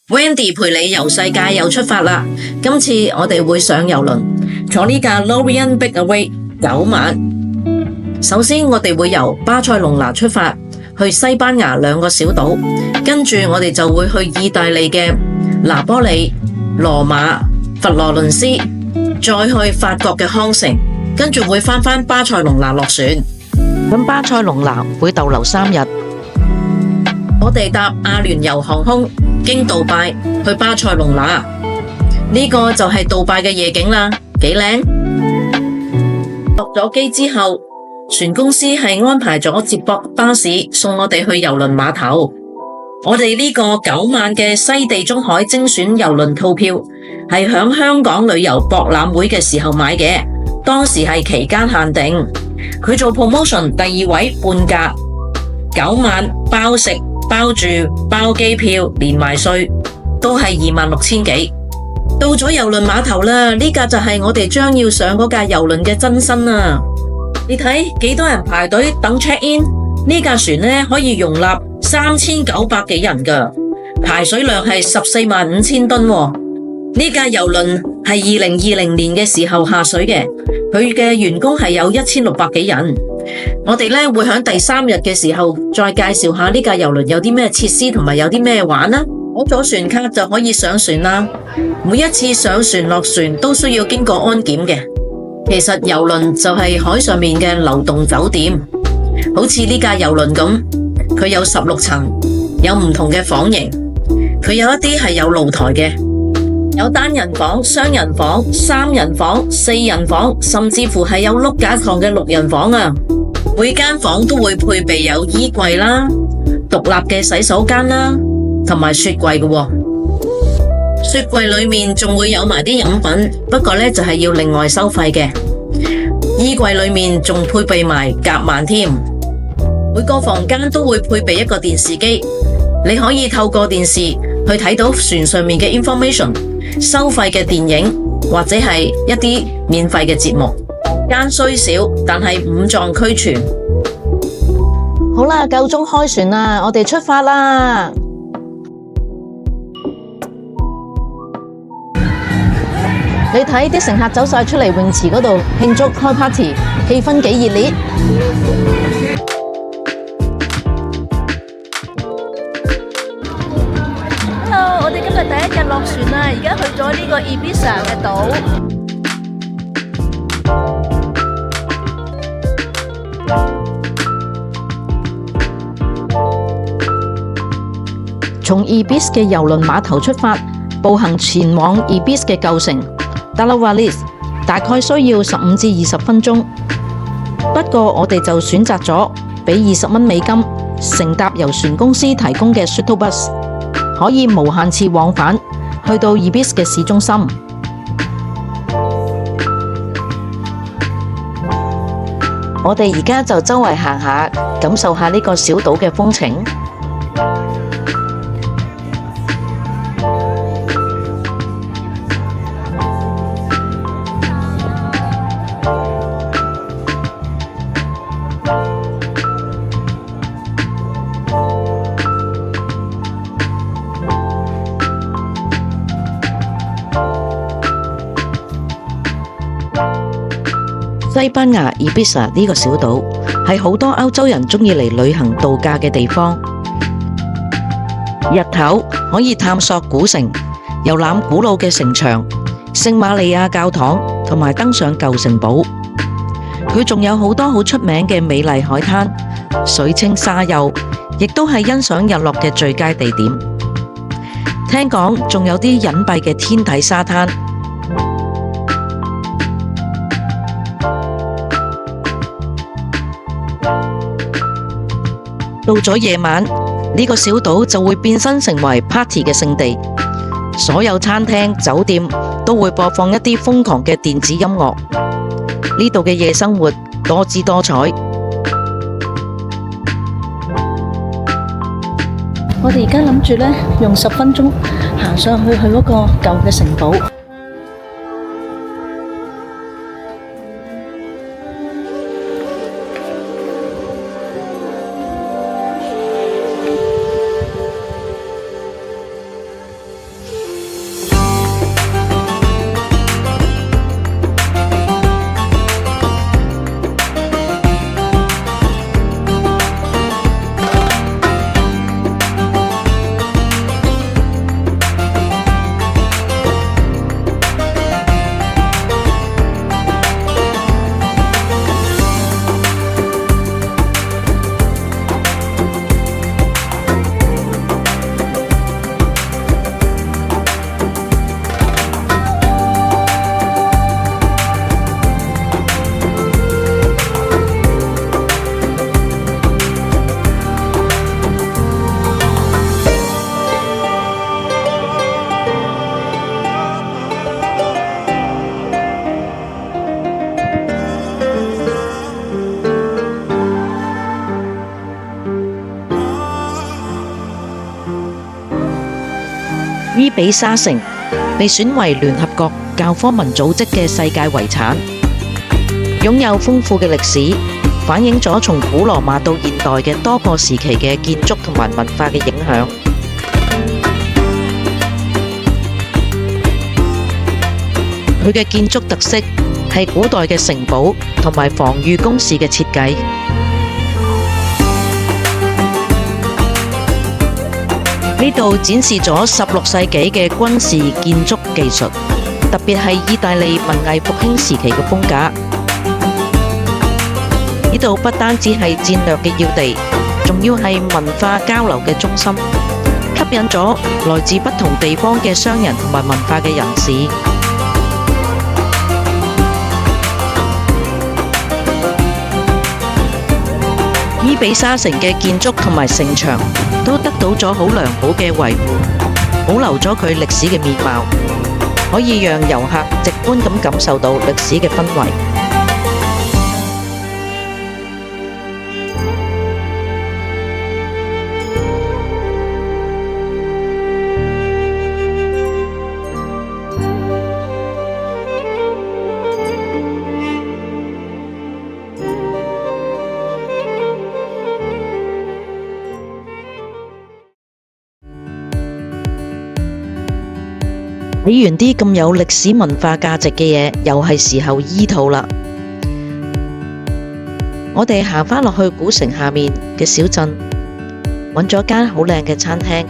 Wendy 陪你遊世界又出發啦！今次我哋會上郵輪，坐呢架 Lorient Big Away 9晚。首先我哋會由巴塞隆拿出發，去西班牙2個小島，跟住我哋就會去意大利嘅拿波里、羅馬、佛羅倫斯，再去法國嘅康城，跟住會返巴塞隆拿落船。咁巴塞隆拿會逗留3日。我哋搭阿聯酋航空經杜拜去巴塞隆拿，呢個就係杜拜嘅夜景啦，幾靚。落咗機之後，船公司係安排咗接駁巴士送我哋去郵輪碼頭。我哋呢個9晚嘅西地中海精選郵輪套票係響香港旅遊博覽會嘅時候買嘅，當時係期間限定，佢做 promotion 第2位半價，9晚包食包住包機票連埋稅都係26,000幾。到咗郵輪碼頭啦，呢架就係我哋將要上嗰架郵輪嘅真身啊！你睇幾多人排隊等 check in？ 呢架船呢可以容納3900幾人噶，排水量係145000噸喎。呢架郵輪係2020年嘅時候下水嘅，佢嘅員工係有1600幾人。我哋呢會喺第3日嘅時候再介紹下呢架郵輪有啲咩設施同埋有啲咩玩啦。攞咗船卡就可以上船啦。每一次上船落船都需要經過安檢嘅。其實郵輪就係海上面嘅流動酒店，好似呢架郵輪咁，佢有16層，有唔同嘅房型，佢有一啲係有露台嘅，有單人房、雙人房、3人房、4人房，甚至乎係有碌架床嘅6人房啊！每間房都會配備有衣櫃啦、獨立嘅洗手間啦，同埋雪櫃嘅喎。雪櫃裏面仲會有埋啲飲品，不過呢就係要另外收費嘅。衣櫃裏面仲配備埋夾萬添。每個房間都會配備一個電視機，你可以透過電視去睇到船上面嘅 information、收費嘅電影或者係一啲免費嘅節目。間雖小，但係5臟俱全。好啦，夠鐘開船啦，我哋出發啦！你睇啲乘客走晒出嚟泳池嗰度慶祝開 party， 氣氛幾熱烈。Hello， 我哋今日第1日落船啦，而家去咗呢個 Ibiza 嘅島。從 Ibis 嘅郵輪碼頭出發，步行前往 Ibis 嘅舊城 Talavales， 大概需要15至20分鐘。不過我哋就選擇咗俾20蚊美金，乘搭由船公司提供嘅 shuttle bus， 可以無限次往返，去到 Ibis 嘅市中心。我哋而家就周圍行下，感受下呢個小島嘅風情。西班牙 Ibiza 呢個小島係好多歐洲人鍾意嚟旅行度假嘅地方。日頭可以探索古城，遊覽古老嘅城牆、聖瑪利亞教堂，同埋登上舊城堡。佢仲有好多好出名嘅美麗海灘，水清沙幼，亦都係欣賞日落嘅最佳地點。聽講仲有啲隱蔽嘅天體沙灘。到咗夜晚，呢個小島就會變身成為 party 嘅聖地，所有餐廳、酒店都會播放一啲瘋狂嘅電子音樂。呢度嘅夜生活多姿多彩。我哋而家諗住呢，用10分鐘行上去嗰個舊嘅城堡。伊比沙城被選為聯合國教科文組織嘅世界遺產，擁有豐富嘅歷史，反映咗從古羅馬到現代嘅多個時期嘅建築同埋文化嘅影響。佢嘅建築特色係古代嘅城堡同埋防禦工事嘅設計。呢度展示咗16世紀嘅軍事建築技術，特別係意大利文藝復興時期嘅風格。呢度不單止係戰略嘅要地，仲要係文化交流嘅中心，吸引咗來自不同地方嘅商人同埋文化嘅人士。伊比沙城嘅建築同埋城牆都得到咗好良好嘅維護，保留咗佢歷史嘅面貌，可以讓遊客直觀咁感受到歷史嘅氛圍。睇完啲咁有歷史文化價值嘅嘢，又係時候醫肚啦。我哋行返落去古城下面嘅小鎮，揾咗間好靚嘅餐廳。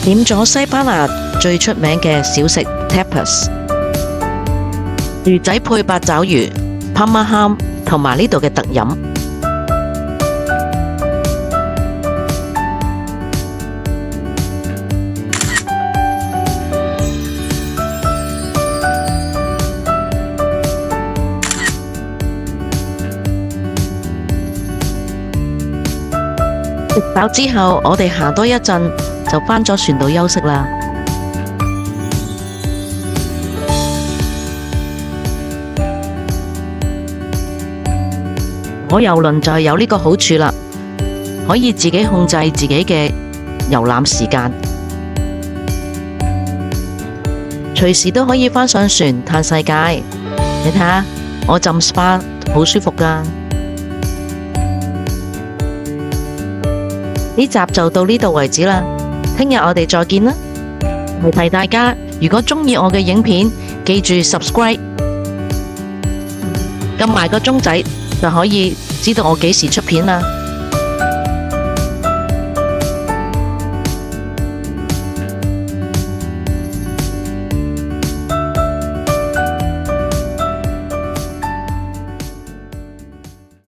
點咗西班牙最出名嘅小食 tapas， 魚仔配八爪魚、Parma ham 同埋呢度嘅特飲。食飽之後，我哋行多一陣就返咗船度休息啦。坐郵輪就係有呢個好處啦，可以自己控制自己嘅遊覽時間，隨時都可以返上船嘆世界。你睇下，我浸 SPA 好舒服㗎。呢集就到呢度為止啦，聽日我哋再見啦。提提大家，如果鍾意我嘅影片，記住 subscribe， 撳埋個鐘仔就可以知道我幾時出片啦。